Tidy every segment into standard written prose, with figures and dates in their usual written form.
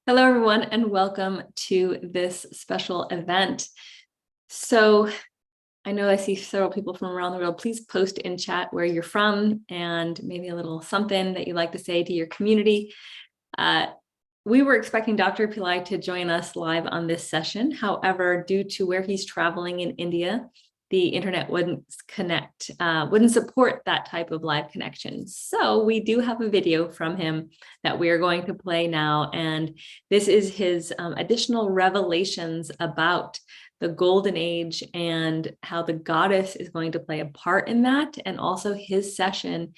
Hello, everyone, and welcome to this special event. So I know I see several people from around the world. Please post in chat where you're from and maybe a little something that you'd like to say to your community. We were expecting Dr. Pillai to join us live on this session. However, due to where he's traveling in India, the internet wouldn't connect, wouldn't support that type of live connection. So we do have a video from him that we are going to play now. And this is his additional revelations about the golden age and how the goddess is going to play a part in that. And also his session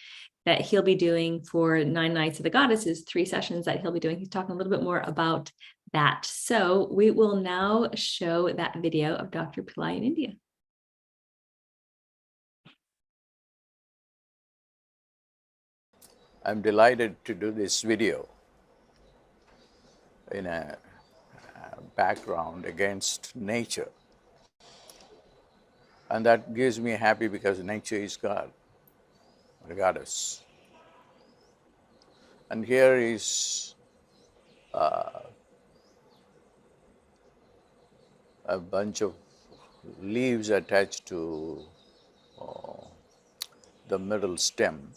that he'll be doing for 9 nights of the goddesses, 3 sessions that he'll be doing. He's talking a little bit more about that. So we will now show that video of Dr. Pillai in India. I'm delighted to do this video in a background against nature. And that gives me happy because nature is God, the goddess. And here is a bunch of leaves attached to the middle stem.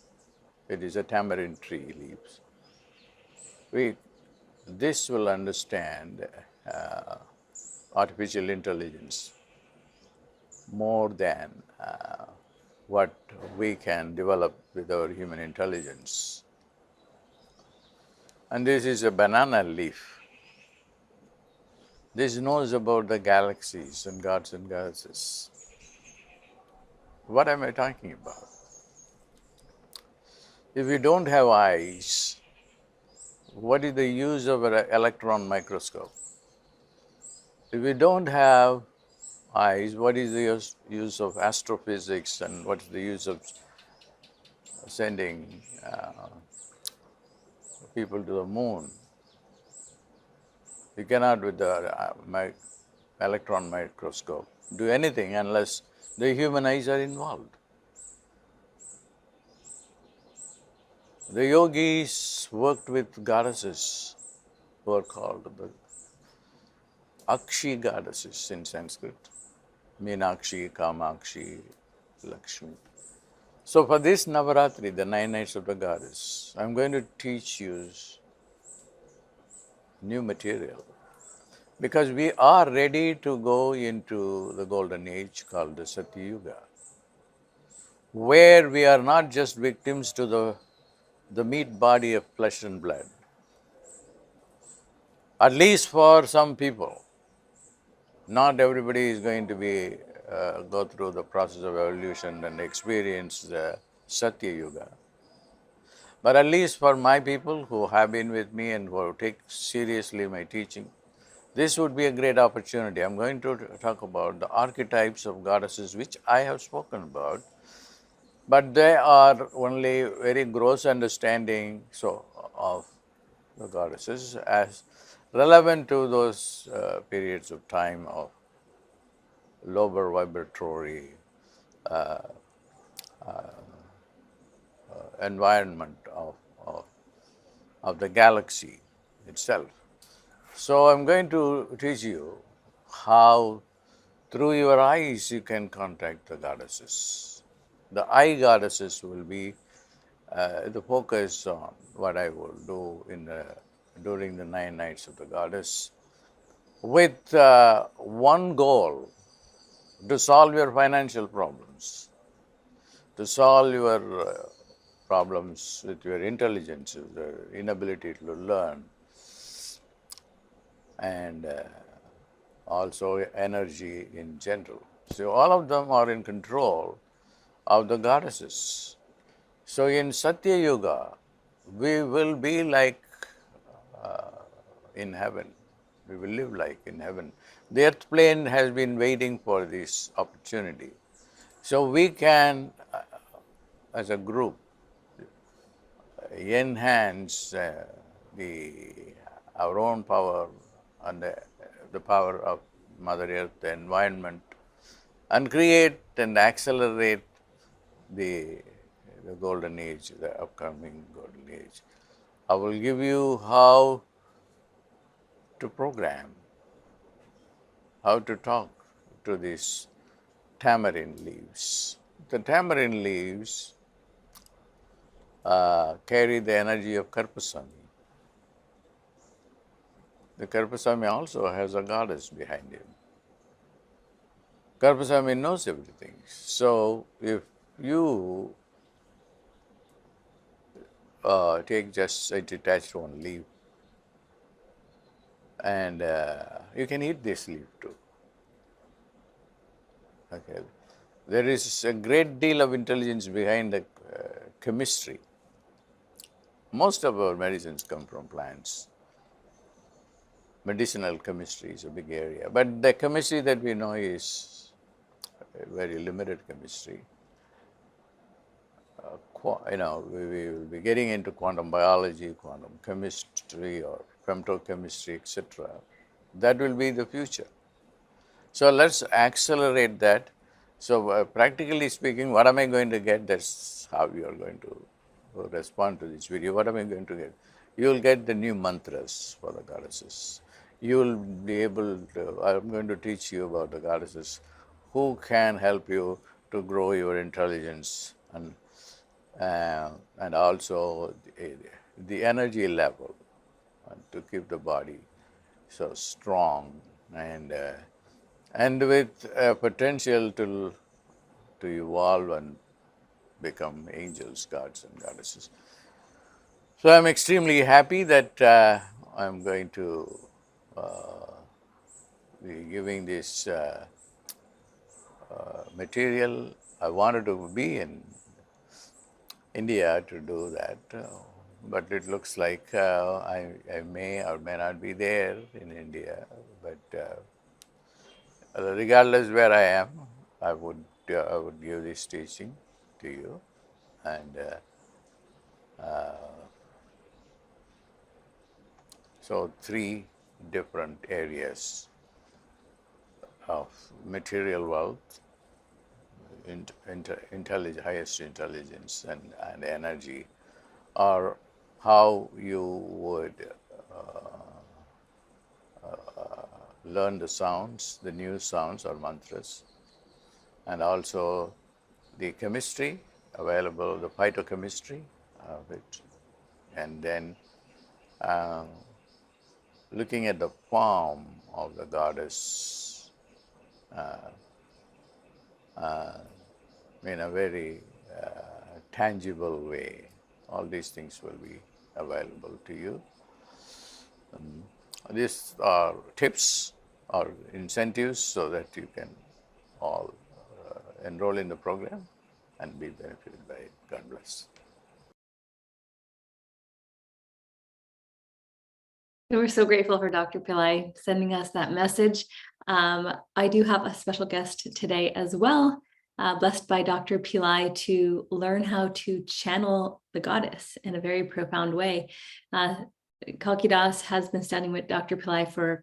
It is a tamarind tree leaves. This will understand artificial intelligence more than what we can develop with our human intelligence. And this is a banana leaf. This knows about the galaxies and gods and goddesses. What am I talking about? If we don't have eyes, what is the use of an electron microscope? If we don't have eyes, what is the use of astrophysics and what is the use of sending people to the moon? You cannot, with the electron microscope, do anything unless the human eyes are involved. The yogis worked with goddesses who are called the Akshi goddesses in Sanskrit, Meenakshi, Kamakshi, Lakshmi. So for this Navaratri, the 9 nights of the goddess, I'm going to teach you new material because we are ready to go into the golden age called the Satya Yuga, where we are not just victims to the meat body of flesh and blood. At least for some people. Not everybody is going to be go through the process of evolution and experience the Satya Yuga. But at least for my people who have been with me and who take seriously my teaching, this would be a great opportunity. I'm going to talk about the archetypes of goddesses, which I have spoken about, but they are only very gross understanding of the goddesses as relevant to those periods of time of lower vibratory environment of the galaxy itself. So I'm going to teach you how through your eyes you can contact the goddesses. The eye goddesses will be the focus on what I will do during the 9 nights of the goddess, with one goal: to solve your financial problems, to solve your problems with your intelligence, the inability to learn, and also energy in general. So all of them are in control of the goddesses. So in Satya Yuga, we will be like in heaven. We will live like in heaven. The earth plane has been waiting for this opportunity. So we can, as a group, enhance our own power and the power of Mother Earth, the environment, and create and accelerate the golden age, the upcoming golden age. I will give you how to program, how to talk to these tamarind leaves. The tamarind leaves carry the energy of Karpasami. The Karpasami also has a goddess behind him. Karpasami knows everything. So if you take just a detached one leaf, and you can eat this leaf too. Okay. There is a great deal of intelligence behind the chemistry. Most of our medicines come from plants. Medicinal chemistry is a big area, but the chemistry that we know is a very limited chemistry. We will be getting into quantum biology, quantum chemistry, or femtochemistry, etc. That will be the future. So let's accelerate that. So practically speaking, what am I going to get? That's how you are going to respond to this video. What am I going to get? You will get the new mantras for the goddesses. You will be able to, I'm going to teach you about the goddesses who can help you to grow your intelligence and also the energy level to keep the body so strong and with potential to evolve and become angels, gods and goddesses. So I'm extremely happy that I'm going to be giving this material. I wanted to be in India to do that, but it looks like I may or may not be there in India. But regardless where I am, I would give this teaching to you, and so 3 different areas of material wealth, highest intelligence and energy, are how you would learn the sounds, the new sounds or mantras, and also the chemistry available, the phytochemistry of it, and then looking at the form of the goddess in a very tangible way. All these things will be available to you. These are tips or incentives so that you can all enroll in the program and be benefited by it. God bless. We're so grateful for Dr. Pillai sending us that message. I do have a special guest today as well, blessed by Dr. Pillai to learn how to channel the goddess in a very profound way. Kalkidas has been studying with Dr. Pillai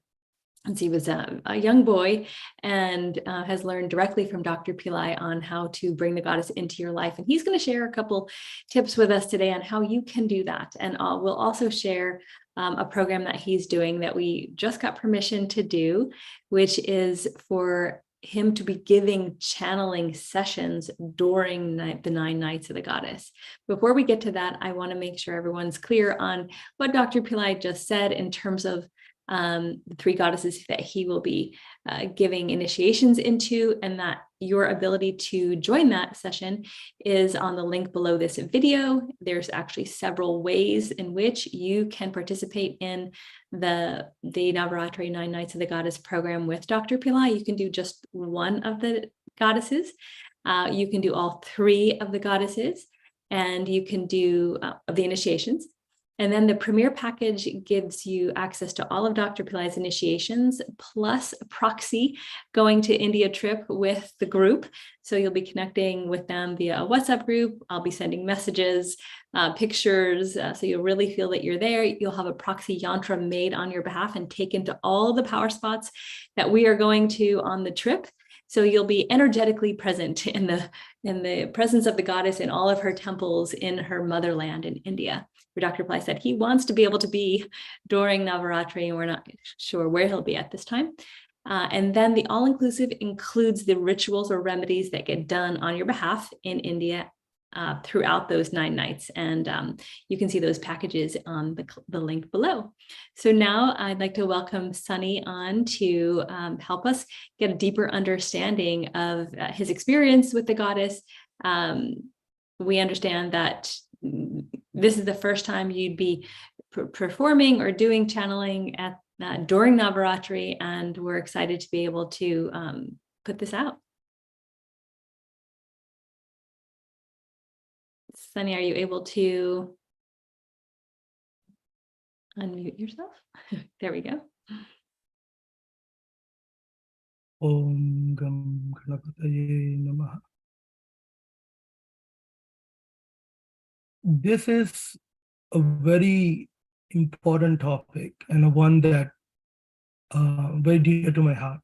since he was a young boy, and has learned directly from Dr. Pillai on how to bring the goddess into your life. And he's going to share a couple tips with us today on how you can do that. And we'll also share a program that he's doing that we just got permission to do, which is for him to be giving channeling sessions during the 9 nights of the goddess. Before we get to that, I want to make sure everyone's clear on what Dr. Pillai just said in terms of the 3 goddesses that he will be giving initiations into, and that your ability to join that session is on the link below this video. There's actually several ways in which you can participate in the Navaratri 9 Nights of the Goddess program with Dr. Pillai. You can do just one of the goddesses. You can do all 3 of the goddesses, and you can do the initiations. And then the Premier package gives you access to all of Dr. Pillai's initiations, plus a proxy going to India trip with the group. So you'll be connecting with them via a WhatsApp group. I'll be sending messages, pictures, so you'll really feel that you're there. You'll have a proxy yantra made on your behalf and taken to all the power spots that we are going to on the trip. So you'll be energetically present in the presence of the goddess in all of her temples in her motherland in India. where Dr. Pillai said he wants to be able to be during Navaratri, and we're not sure where he'll be at this time. And then the all-inclusive includes the rituals or remedies that get done on your behalf in India throughout those 9 nights. And you can see those packages on the link below. So now I'd like to welcome Sunny on to help us get a deeper understanding of his experience with the goddess. We understand that this is the first time you'd be performing or doing channeling at during Navaratri, and we're excited to be able to put this out. Sunny, are you able to unmute yourself? There we go. Om Gam Ganapataye Namaha. This is a very important topic and one that very dear to my heart.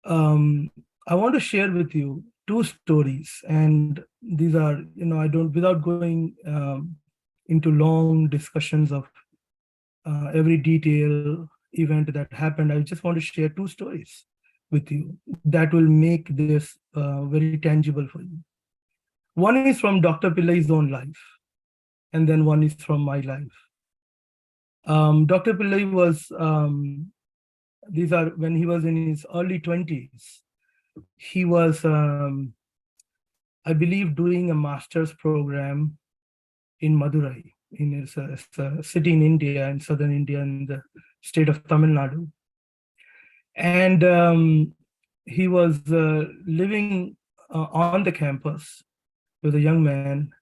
I want to share with you 2 stories, and these are, without going into long discussions of every detail event that happened, I just want to share 2 stories with you that will make this very tangible for you. One is from Dr. Pillai's own life, and then one is from my life. Dr. Pillai was, these are when he was in his early 20s. He was, I believe, doing a master's program in Madurai, in a city in India, in southern India, in the state of Tamil Nadu. And he was living on the campus with a young man,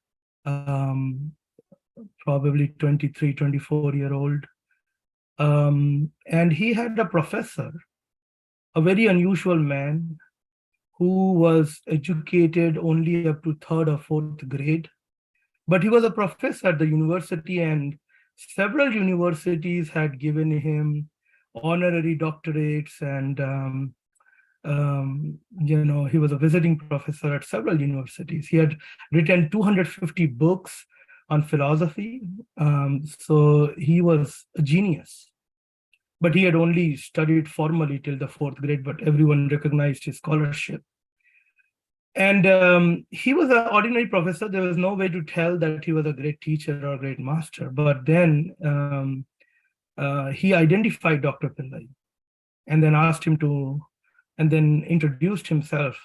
probably 23, 24-year-old. And he had a professor, a very unusual man, who was educated only up to 3rd or 4th grade. But he was a professor at the university, and several universities had given him honorary doctorates, and he was a visiting professor at several universities. He had written 250 books on philosophy, so he was a genius. But he had only studied formally till the 4th grade, but everyone recognized his scholarship. And he was an ordinary professor. There was no way to tell that he was a great teacher or a great master. But then he identified Dr. Pillai and then asked him to, and then introduced himself.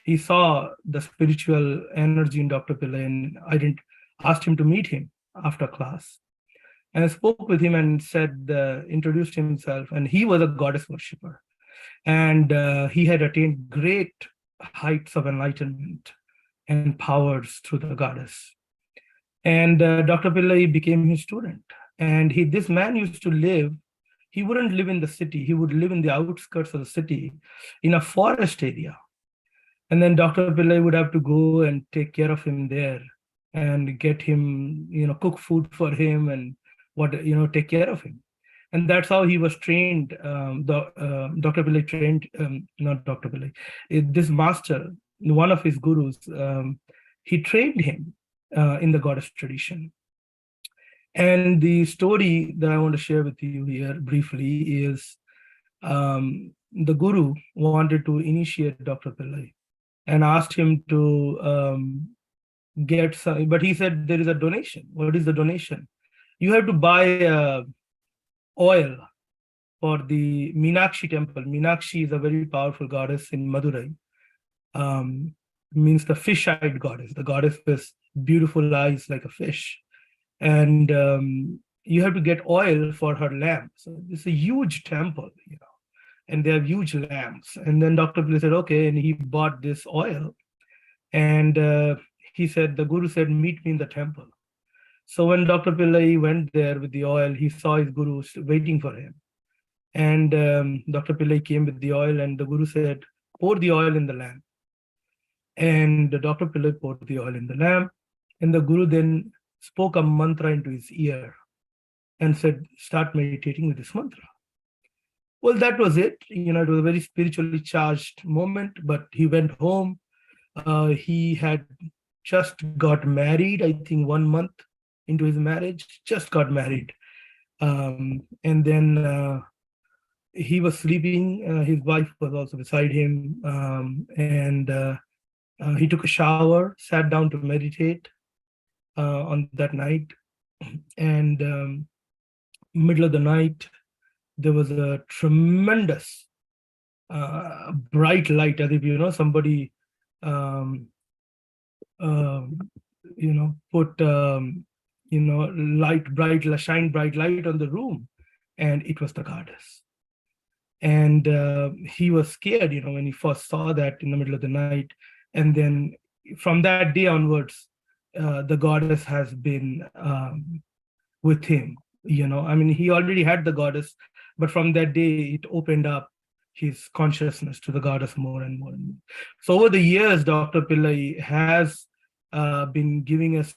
He saw the spiritual energy in Dr. Pillai, and asked him to meet him after class. And I spoke with him and said, introduced himself, and he was a goddess worshiper. And he had attained great heights of enlightenment and powers through the goddess. And Dr. Pillai became his student. And this man used to live, he wouldn't live in the city, he would live in the outskirts of the city in a forest area. And then Dr. Pillai would have to go and take care of him there and get him, cook food for him and take care of him. And that's how he was trained. Dr. Pillai trained, not Dr. Pillai, this master, one of his gurus, he trained him in the goddess tradition. And the story that I want to share with you here briefly is the guru wanted to initiate Dr. Pillai and asked him to get some, but he said there is a donation. What is the donation? You have to buy oil for the Meenakshi temple. Meenakshi is a very powerful goddess in Madurai. Means the fish-eyed goddess. The goddess with beautiful eyes like a fish. And you have to get oil for her lamp. So it's a huge temple, and they have huge lamps. And then Dr. Pillai said, okay, and he bought this oil. And he said, the guru said, meet me in the temple. So when Dr. Pillai went there with the oil, he saw his guru waiting for him. And Dr. Pillai came with the oil, and the guru said, pour the oil in the lamp. And Dr. Pillai poured the oil in the lamp. And the guru then spoke a mantra into his ear and said, start meditating with this mantra. Well, that was it. It was a very spiritually charged moment, but he went home. He had just got married, I think 1 month into his marriage, just got married. And then he was sleeping, his wife was also beside him, and he took a shower, sat down to meditate on that night. And middle of the night, there was a tremendous bright light, as if, somebody, put, shine bright light on the room, and it was the goddess. And he was scared, when he first saw that in the middle of the night. And then from that day onwards, the goddess has been with him. He already had the goddess, but from that day, it opened up his consciousness to the goddess more and more and more. So over the years, Dr. Pillai has been giving us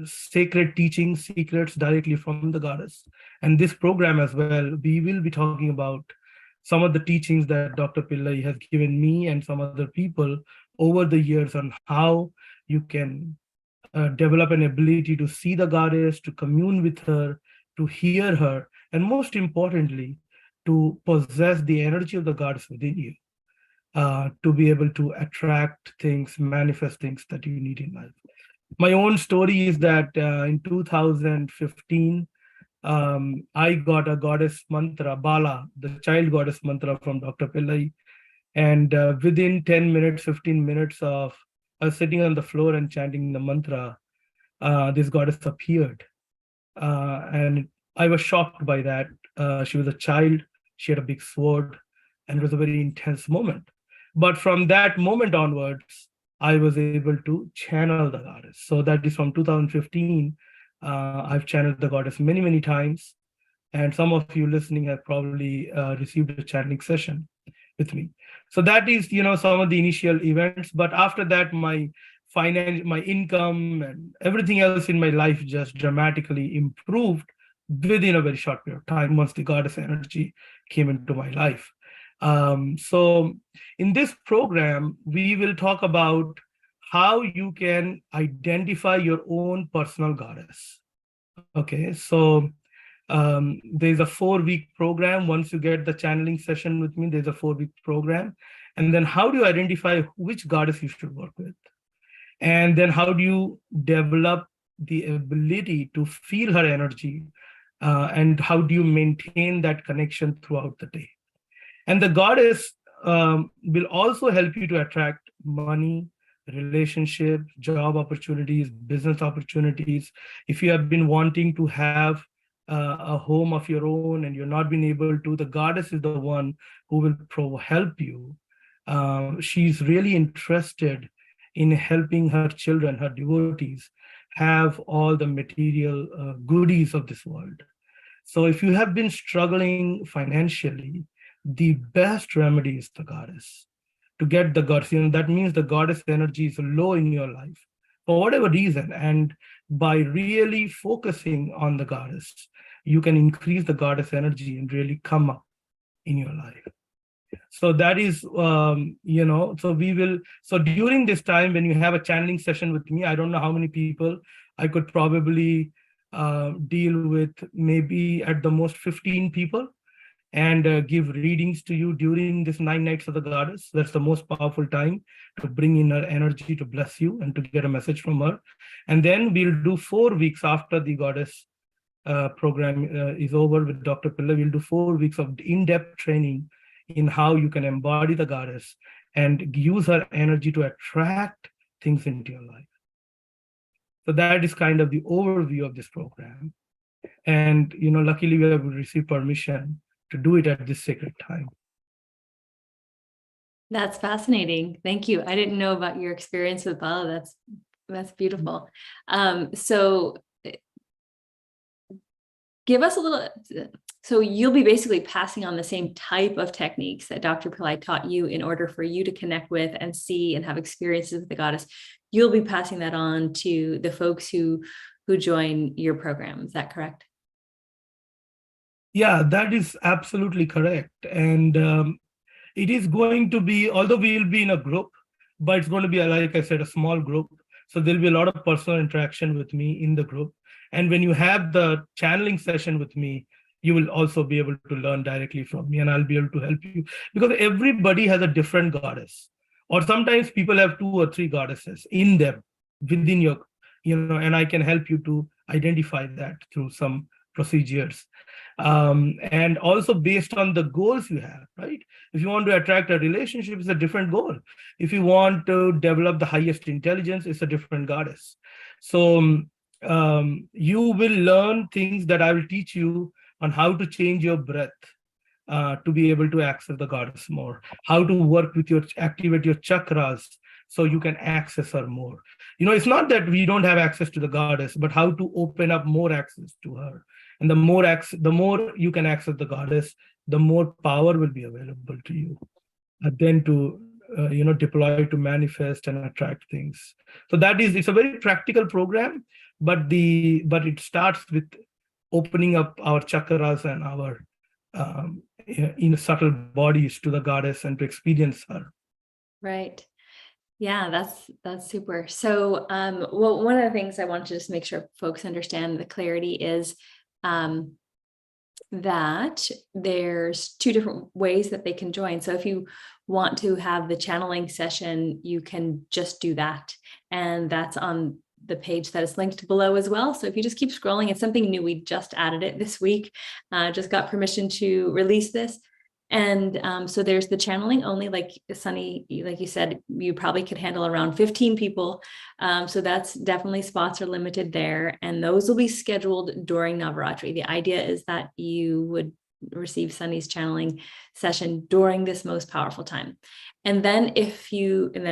sacred teachings, secrets directly from the goddess. And this program as well, we will be talking about some of the teachings that Dr. Pillai has given me and some other people over the years on how you can develop an ability to see the goddess, to commune with her, to hear her, and most importantly, to possess the energy of the goddess within you, to be able to attract things, manifest things that you need in life. My own story is that in 2015, I got a goddess mantra, Bala, the child goddess mantra from Dr. Pillai. And within 10 minutes, 15 minutes of us sitting on the floor and chanting the mantra, this goddess appeared. And I was shocked by that. She was a child, she had a big sword, and it was a very intense moment. But from that moment onwards, I was able to channel the goddess. So that is from 2015. I've channeled the goddess many, many times. And some of you listening have probably received a channeling session with me. So that is, some of the initial events. But after that, my income and everything else in my life just dramatically improved within a very short period of time once the goddess energy came into my life. So in this program, we will talk about how you can identify your own personal goddess. Okay, so there's a 4-week program. Once you get the channeling session with me, there's a 4-week program. And then how do you identify which goddess you should work with? And then how do you develop the ability to feel her energy? And how do you maintain that connection throughout the day? And the goddess will also help you to attract money, relationships, job opportunities, business opportunities. If you have been wanting to have a home of your own and you're not been able to, the goddess is the one who will help you. She's really interested in helping her children, her devotees, have all the material goodies of this world. So if you have been struggling financially, the best remedy is the goddess. To get the goddess, that means the goddess energy is low in your life for whatever reason. And by really focusing on the goddess, you can increase the goddess energy and really come up in your life. So that is, so during this time, when you have a channeling session with me, I don't know how many people, I could probably deal with maybe at the most 15 people and give readings to you during this 9 nights of the goddess. That's the most powerful time to bring in her energy to bless you and to get a message from her. And then we'll do 4 weeks after the goddess program is over with Dr. Pillai. We'll do 4 weeks of in-depth training in how you can embody the goddess and use her energy to attract things into your life. So that is kind of the overview of this program. And, luckily we have received permission to do it at this sacred time. That's fascinating. Thank you. I didn't know about your experience with Bala. That's beautiful. So give us a little, so you'll be basically passing on the same type of techniques that Dr. Pillai taught you in order for you to connect with and see and have experiences with the goddess. You'll be passing that on to the folks who join your program. Is that correct? Yeah, that is absolutely correct. And it is going to be, although we will be in a group, but it's going to be, like I said, a small group. So there'll be a lot of personal interaction with me in the group. And when you have the channeling session with me, you will also be able to learn directly from me, and I'll be able to help you, because everybody has a different goddess. Or sometimes people have 2 or 3 goddesses in them, within your, and I can help you to identify that through some procedures. And also based on the goals you have, right? If you want to attract a relationship, it's a different goal. If you want to develop the highest intelligence, it's a different goddess. So you will learn things that I will teach you on how to change your breath to be able to access the goddess more, how to work with activate your chakras so you can access her more. It's not that we don't have access to the goddess, but how to open up more access to her. And the more you can access the goddess, the more power will be available to you, then to deploy, to manifest and attract things. So it's a very practical program, but it starts with opening up our chakras and our subtle bodies to the goddess and to experience her. Right. Yeah, that's super. So, well, one of the things I want to just make sure folks understand the clarity is that there's 2 different ways that they can join. So if you want to have the channeling session, you can just do that. And that's on the page that is linked below as well. So if you just keep scrolling, it's something new. We just added it this week. Just got permission to release this. And so there's the channeling only, like Sunny, like you said, you probably could handle around 15 people. So that's definitely, spots are limited there. And those will be scheduled during Navaratri. The idea is that you would receive Sunny's channeling session during this most powerful time. And then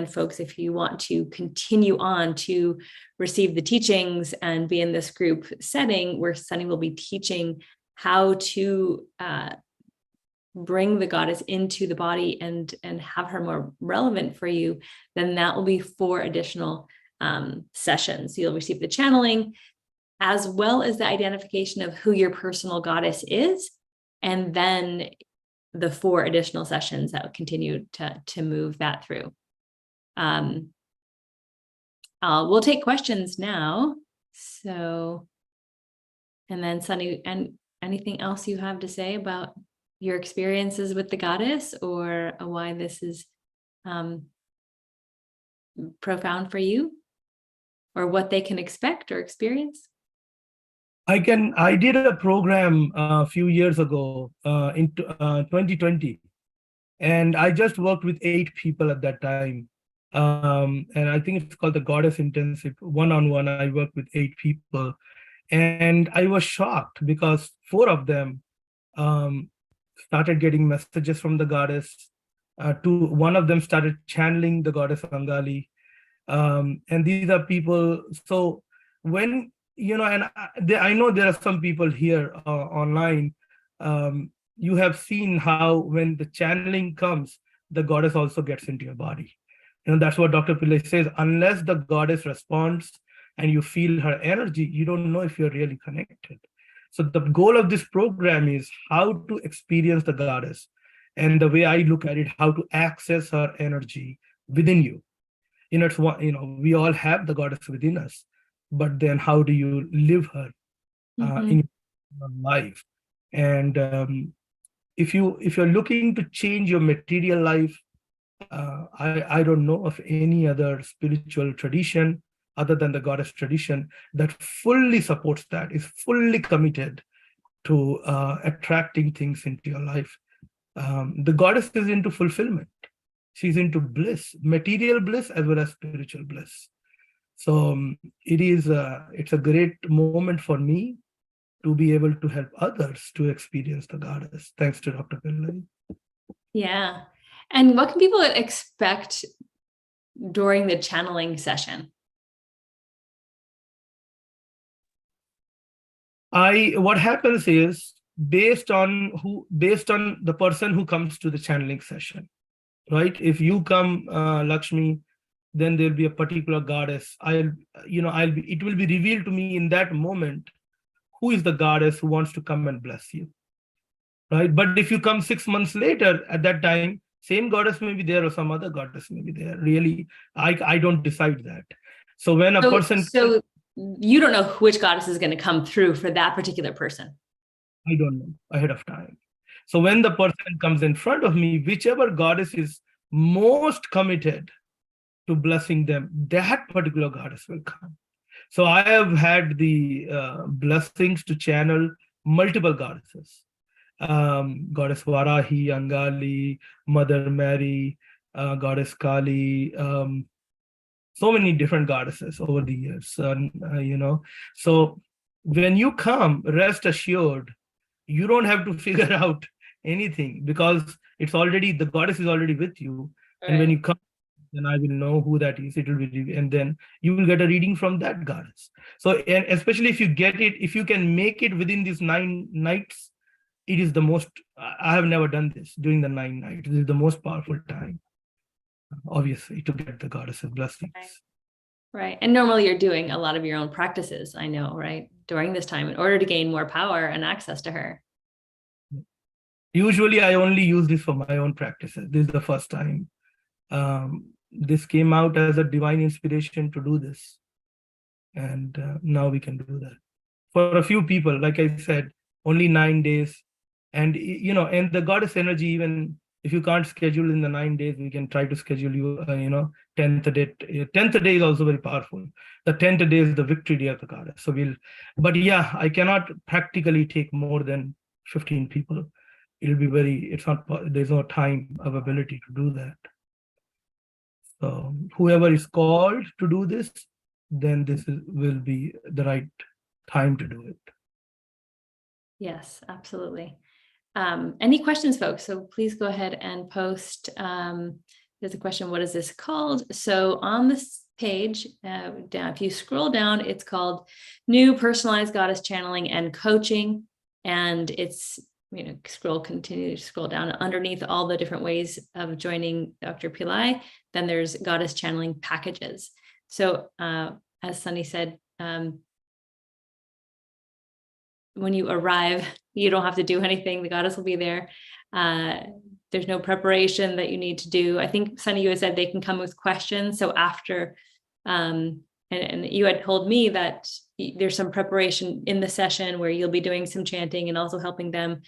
folks, if you want to continue on to receive the teachings and be in this group setting where Sunny will be teaching how to bring the goddess into the body and have her more relevant for you, then that will be 4 additional sessions. You'll receive the channeling as well as the identification of who your personal goddess is, and then the 4 additional sessions that will continue to move that through. We'll take questions now. So, and then Sunny, and anything else you have to say about your experiences with the goddess, or why this is profound for you, or what they can expect or experience? I did a program a few years ago in 2020, and I just worked with 8 people at that time. And I think it's called the Goddess Intensive. One-on-one, I worked with 8 people. And I was shocked because 4 of them started getting messages from the goddess. 1 of them started channeling the goddess Angali. And these are people, so when, and I know there are some people here online, you have seen how when the channeling comes, the goddess also gets into your body. That's what Dr. Pillai says, unless the goddess responds and you feel her energy, you don't know if you're really connected. So the goal of this program is how to experience the goddess. And the way I look at it, how to access her energy within you. It's what, we all have the goddess within us, but then how do you live her in your life? And if you're looking to change your material life, I don't know of any other spiritual tradition other than the goddess tradition that fully supports that, is fully committed to attracting things into your life. The goddess is into fulfillment. She's into bliss, material bliss as well as spiritual bliss. So it's a great moment for me to be able to help others to experience the goddess. Thanks to Dr. Pillai. Yeah. And what can people expect during the channeling session? What happens is based on the person who comes to the channeling session, right? If you come, Lakshmi, then there'll be a particular goddess. It will be revealed to me in that moment who is the goddess who wants to come and bless you, right? But if you come 6 months later, at that time, same goddess may be there or some other goddess may be there. Really, I don't decide that. So when a So, person, so you don't know which goddess is going to come through for that particular person. I don't know ahead of time. So when the person comes in front of me, whichever goddess is most committed to blessing them, that particular goddess will come. So I have had the blessings to channel multiple goddesses. Goddess Varahi, Angali, Mother Mary, Goddess Kali, so many different goddesses over the years. So when you come, rest assured, you don't have to figure out anything because the goddess is already with you. Right. And when you come, then I will know who that is. It will be, and then you will get a reading from that goddess. So, and especially if you can make it within these 9 nights, it is the most, I have never done this during the 9 nights. This is the most powerful time, obviously, to get the goddess's blessings. Right. And normally you're doing a lot of your own practices, I know, right? During this time in order to gain more power and access to her. Usually I only use this for my own practices. This is the first time. This came out as a divine inspiration to do this. And now we can do that. For a few people, like I said, only 9 days. And, and the goddess energy, even if you can't schedule in the 9 days, we can try to schedule you, 10th day. 10th day is also very powerful. The 10th day is the victory day of the goddess. So but yeah, I cannot practically take more than 15 people. It'll be there's no time availability to do that. So whoever is called to do this, then will be the right time to do it. Yes, absolutely. Any questions, folks? So please go ahead and post. There's a question, what is this called? So on this page, down, if you scroll down, it's called New Personalized Goddess Channeling and Coaching. And it's, continue to scroll down underneath all the different ways of joining Dr. Pillai. Then there's Goddess Channeling Packages. So as Sunny said, when you arrive, you don't have to do anything. The goddess will be there. There's no preparation that you need to do. I think Sunny, you had said they can come with questions. So after, and you had told me that there's some preparation in the session where you'll be doing some chanting and also helping them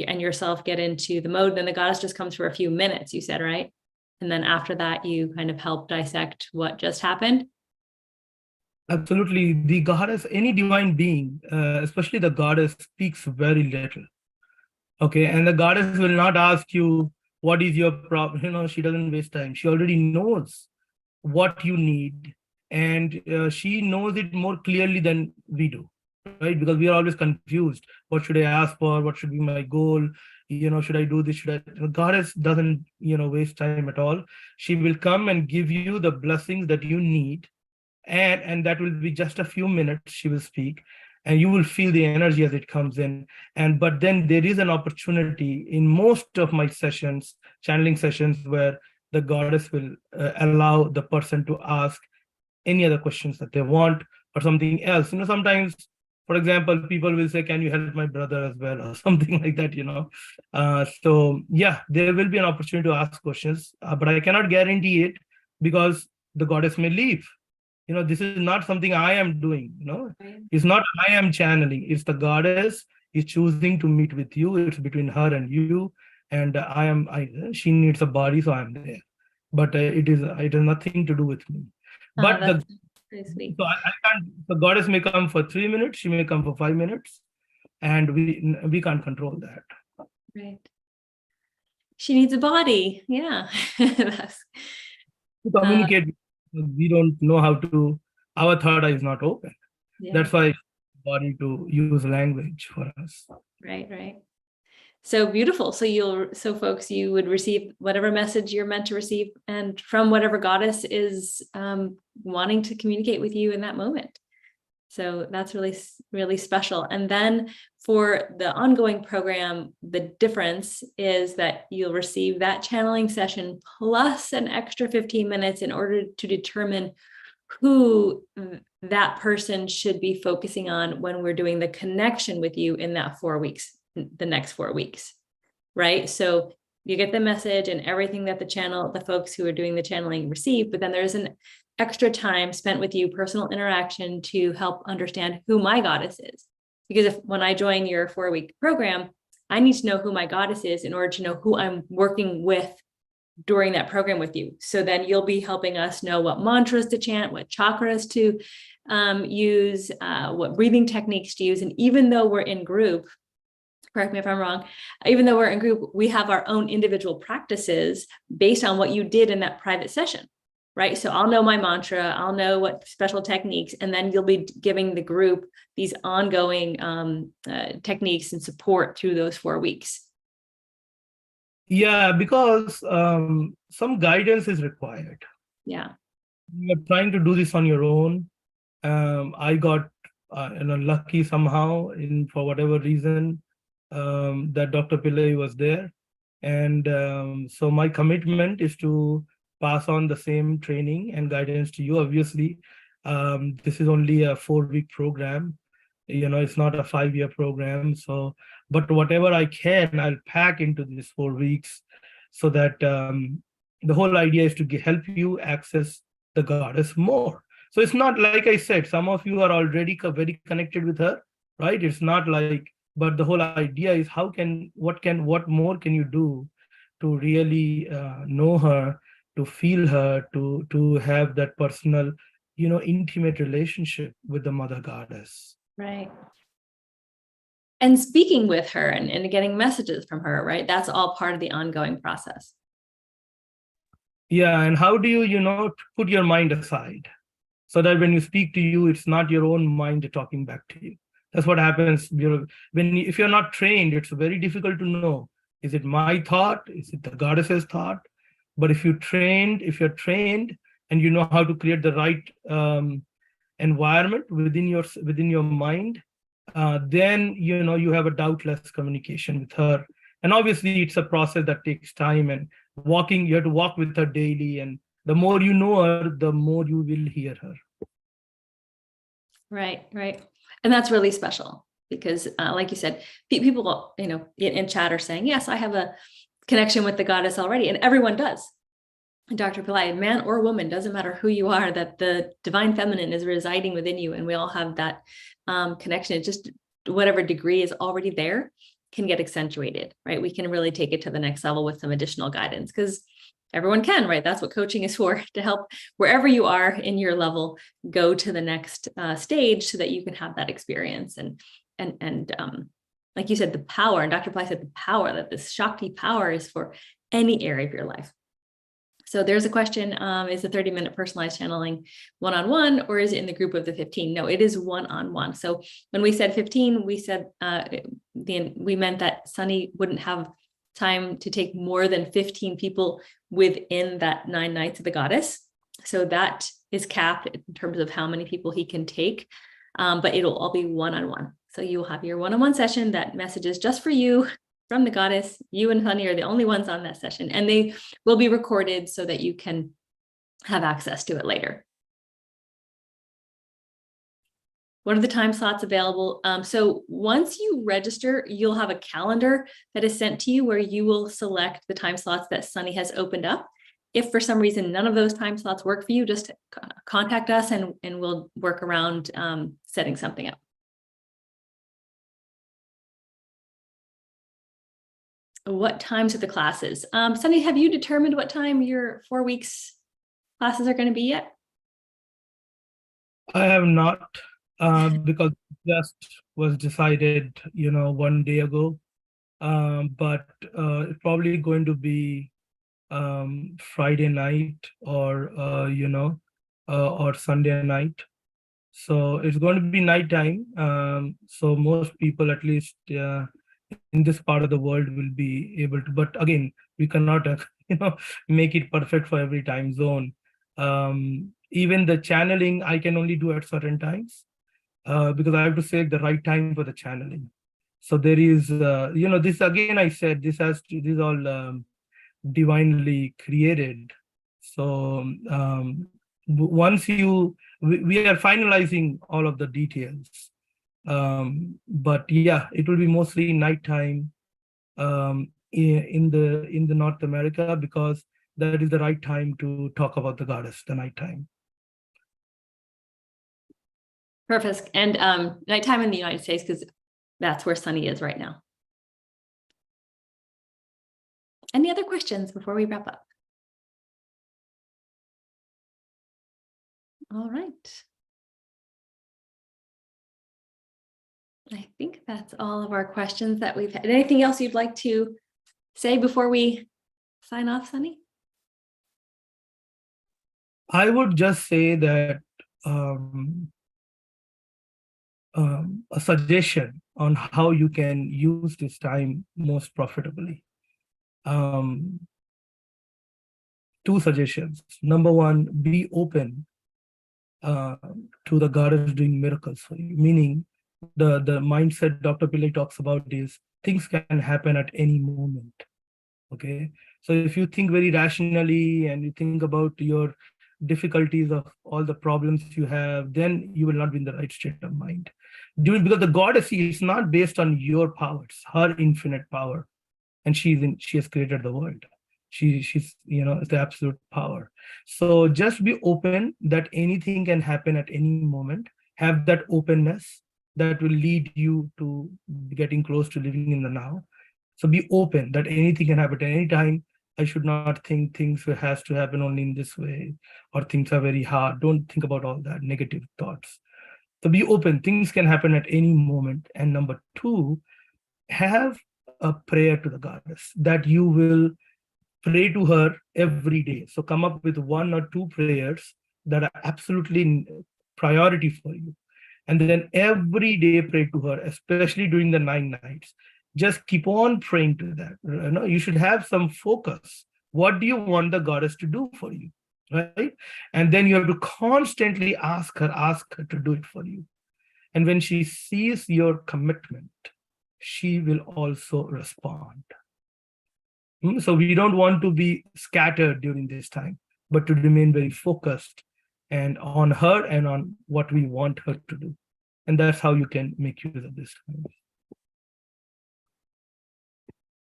and yourself get into the mode. Then the goddess just comes for a few minutes, you said, right? And then after that, you kind of help dissect what just happened. Absolutely. The goddess, any divine being, especially the goddess, speaks very little. Okay. And the goddess will not ask you, what is your problem? She doesn't waste time. She already knows what you need. And she knows it more clearly than we do, right? Because we are always confused. What should I ask for? What should be my goal? Should I do this? The goddess doesn't, waste time at all. She will come and give you the blessings that you need. And that will be just a few minutes. She will speak and you will feel the energy as it comes in. But then there is an opportunity in most of my sessions, channeling sessions, where the goddess will allow the person to ask any other questions that they want or something else. Sometimes, for example, people will say, can you help my brother as well, or something like that, So yeah, there will be an opportunity to ask questions, but I cannot guarantee it because the goddess may leave. This is not something I am doing, Right. It's not I am channeling, it's the goddess is choosing to meet with you. It's between her and you. And she needs a body, so I'm there. But it has nothing to do with me. But That's pretty sweet. so I can't, the goddess may come for 3 minutes, she may come for 5 minutes, and we can't control that. Right. She needs a body. Yeah. To communicate, we don't know how to, our third eye is not open. Yeah. That's why body to use language for us. Right. So beautiful. So folks, you would receive whatever message you're meant to receive and from whatever goddess is wanting to communicate with you in that moment. So that's really, really special. And then for the ongoing program, the difference is that you'll receive that channeling session plus an extra 15 minutes in order to determine who that person should be focusing on when we're doing the connection with you in that 4 weeks, the next 4 weeks, right? So you get the message and everything that the folks who are doing the channeling receive, but then extra time spent with you, personal interaction to help understand who my goddess is. Because when I join your 4-week program, I need to know who my goddess is in order to know who I'm working with during that program with you. So then you'll be helping us know what mantras to chant, what chakras to use, what breathing techniques to use. And even though we're in group, correct me if I'm wrong, even though we're in group, we have our own individual practices based on what you did in that private session, right? So I'll know my mantra, I'll know what special techniques, and then you'll be giving the group these ongoing techniques and support through those 4 weeks. Yeah, because some guidance is required. Yeah. You're trying to do this on your own. I got lucky somehow for whatever reason that Dr. Pillai was there. And so my commitment is to pass on the same training and guidance to you. Obviously, this is only a 4-week program. It's not a 5-year program. So, but whatever I can, I'll pack into these 4 weeks so that the whole idea is to help you access the goddess more. So it's not like I said, some of you are already very connected with her, right? It's not like, but the whole idea is what more can you do to really know her, to feel her, to have that personal, intimate relationship with the mother goddess. Right. And speaking with her and getting messages from her, right? That's all part of the ongoing process. Yeah. And how do you, put your mind aside so that when you speak to you, it's not your own mind talking back to you. That's what happens if you're not trained. It's very difficult to know, is it my thought? Is it the goddess's thought? But if you're trained and you know how to create the right environment within your mind, then you have a doubtless communication with her. And obviously it's a process that takes time, and you have to walk with her daily, and the more you know her, the more you will hear her. Right. And that's really special because like you said, people in chat are saying, yes, I have a connection with the goddess already, and everyone does. Dr. Pillai, man or woman, doesn't matter who you are, that the divine feminine is residing within you, and we all have that connection. It's just whatever degree is already there can get accentuated, right? We can really take it to the next level with some additional guidance, because everyone can, right? That's what coaching is for, to help wherever you are in your level go to the next stage so that you can have that experience. And like you said, the power, and Dr. Pillai said the power, that this Shakti power is for any area of your life. So there's a question, is the 30-minute personalized channeling one-on-one, or is it in the group of the 15? No, it is one-on-one. So when we said 15, we said we meant that Sunny wouldn't have time to take more than 15 people within that 9 nights of the goddess. So that is capped in terms of how many people he can take, but it'll all be one-on-one. So you will have your one-on-one session that messages just for you from the goddess. You and Sunny are the only ones on that session, and they will be recorded so that you can have access to it later. What are the time slots available? So once you register, you'll have a calendar that is sent to you where you will select the time slots that Sunny has opened up. If for some reason none of those time slots work for you, just contact us and we'll work around setting something up. What times are the classes? Sunny, have you determined what time your 4 weeks classes are going to be yet? I have not, because just was decided, 1 day ago. But it's probably going to be Friday night or or Sunday night. So it's going to be nighttime. So most people, at least in this part of the world, will be able to. But again, we cannot, make it perfect for every time zone. Even the channeling, I can only do at certain times because I have to select the right time for the channeling. So there is, this again, I said, this is all divinely created. So once we are finalizing all of the details. But yeah, it will be mostly nighttime in the North America, because that is the right time to talk about the goddess, the nighttime. Perfect. And nighttime in the United States, because that's where Sunny is right now. Any other questions before we wrap up? All right. I think that's all of our questions that we've had. Anything else you'd like to say before we sign off, Sunny? I would just say that a suggestion on how you can use this time most profitably. Two suggestions. Number one, be open to the goddess doing miracles for you, meaning the mindset Dr. Pillai talks about is things can happen at any moment. Okay, so if you think very rationally and you think about your difficulties of all the problems you have, then you will not be in the right state of mind. Because the goddess is not based on your powers, her infinite power, and she has created the world. She's the absolute power. So just be open that anything can happen at any moment. Have that openness that will lead you to getting close to living in the now. So be open that anything can happen at any time. I should not think things has to happen only in this way, or things are very hard. Don't think about all that negative thoughts. So be open. Things can happen at any moment. And number two, have a prayer to the goddess that you will pray to her every day. So come up with 1 or 2 prayers that are absolutely priority for you. And then every day pray to her, especially during the 9 nights. Just keep on praying to that. You should have some focus. What do you want the goddess to do for you? Right? And then you have to constantly ask her to do it for you. And when she sees your commitment, she will also respond. So we don't want to be scattered during this time, but to remain very focused and on her and on what we want her to do. And that's how you can make use of this time.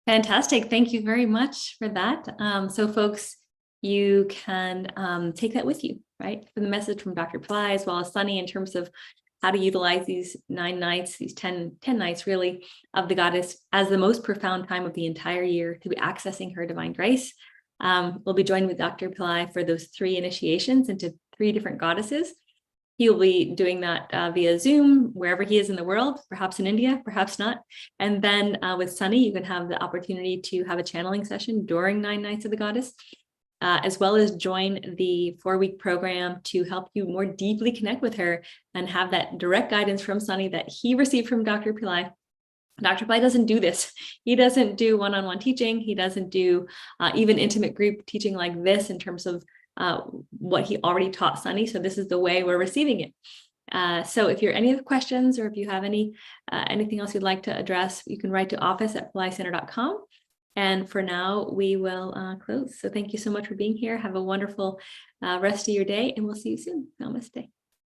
Fantastic. Thank you very much for that. So folks, you can take that with you, right? For the message from Dr. Pillai, as well as Sunny, in terms of how to utilize these 9 nights, these 10 nights really of the goddess as the most profound time of the entire year to be accessing her divine grace. We'll be joined with Dr. Pillai for those 3 initiations into 3 different goddesses. He'll be doing that via Zoom, wherever he is in the world, perhaps in India, perhaps not. And then with Sunny, you can have the opportunity to have a channeling session during 9 nights of the goddess, as well as join the 4-week program to help you more deeply connect with her and have that direct guidance from Sunny that he received from Dr. Pillai. Dr. Pillai doesn't do this. He doesn't do one-on-one teaching. He doesn't do even intimate group teaching like this in terms of what he already taught Sunny. So this is the way we're receiving it. So if you're any other questions, or if you have anything else you'd like to address, you can write to office@pillaicenter.com. And for now, we will close. So thank you so much for being here. Have a wonderful rest of your day, and we'll see you soon. Namaste.